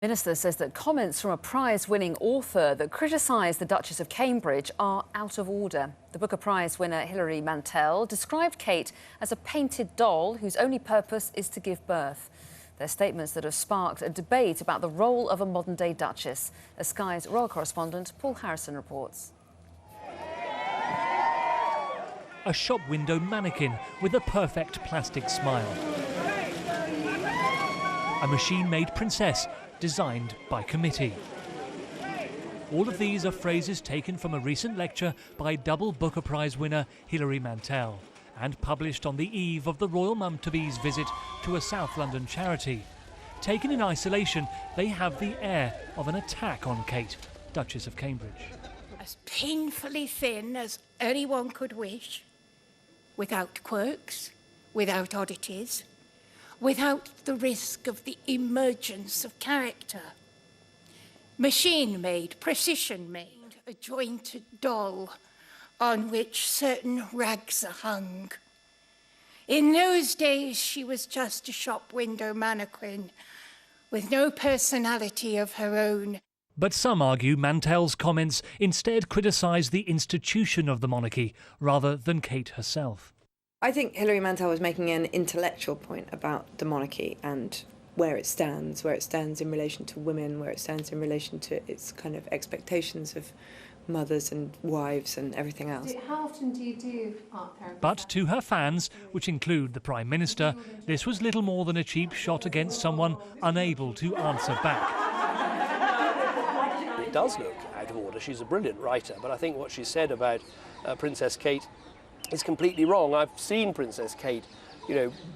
Minister says that comments from a prize-winning author that criticised the Duchess of Cambridge are out of order. The Booker Prize winner Hilary Mantel described Kate as a painted doll whose only purpose is to give birth. They're statements that have sparked a debate about the role of a modern-day Duchess. As Sky's royal correspondent Paul Harrison reports. A shop window mannequin with a perfect plastic smile. A machine-made princess designed by committee. All of these are phrases taken from a recent lecture by double Booker Prize winner Hilary Mantel and published on the eve of the royal mum-to-be's visit to a South London charity. Taken in isolation, they have the air of an attack on Kate, Duchess of Cambridge. As painfully thin as anyone could wish, without quirks, without oddities, without the risk of the emergence of character. Machine-made, precision-made, a jointed doll on which certain rags are hung. In those days, she was just a shop window mannequin with no personality of her own. But some argue Mantel's comments instead criticise the institution of the monarchy rather than Kate herself. I think Hilary Mantel was making an intellectual point about the monarchy and where it stands in relation to women, where it stands in relation to its kind of expectations of mothers and wives and everything else. How often do you do art therapy? But to her fans, which include the Prime Minister, this was little more than a cheap shot against someone unable to answer back. It does look out of order. She's a brilliant writer, but I think what she said about Princess Kate is completely wrong. I've seen Princess Kate,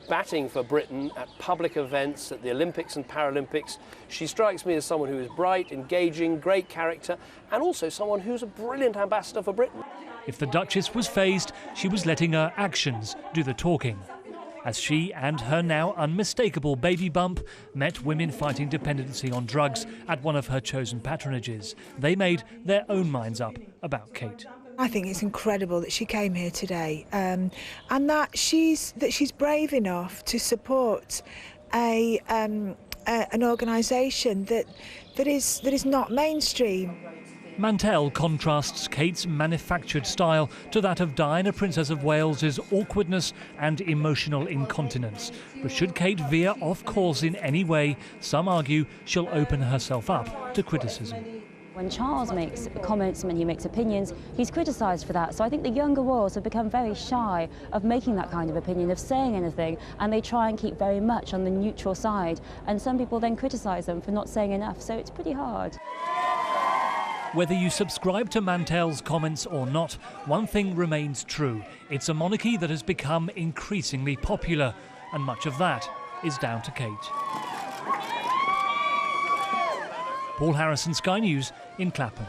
batting for Britain at public events, at the Olympics and Paralympics. She strikes me as someone who is bright, engaging, great character, and also someone who's a brilliant ambassador for Britain. If the Duchess was phased, she was letting her actions do the talking. As she and her now unmistakable baby bump met women fighting dependency on drugs at one of her chosen patronages, they made their own minds up about Kate. I think it's incredible that she came here today, and that she's brave enough to support an organisation that is not mainstream. Mantel contrasts Kate's manufactured style to that of Diana, Princess of Wales's awkwardness and emotional incontinence. But should Kate veer off course in any way, some argue she'll open herself up to criticism. When Charles makes comments, when he makes opinions, he's criticised for that. So I think the younger royals have become very shy of making that kind of opinion, of saying anything, and they try and keep very much on the neutral side. And some people then criticise them for not saying enough, so it's pretty hard. Whether you subscribe to Mantel's comments or not, one thing remains true. It's a monarchy that has become increasingly popular, and much of that is down to Kate. Paul Harrison, Sky News in Clapham.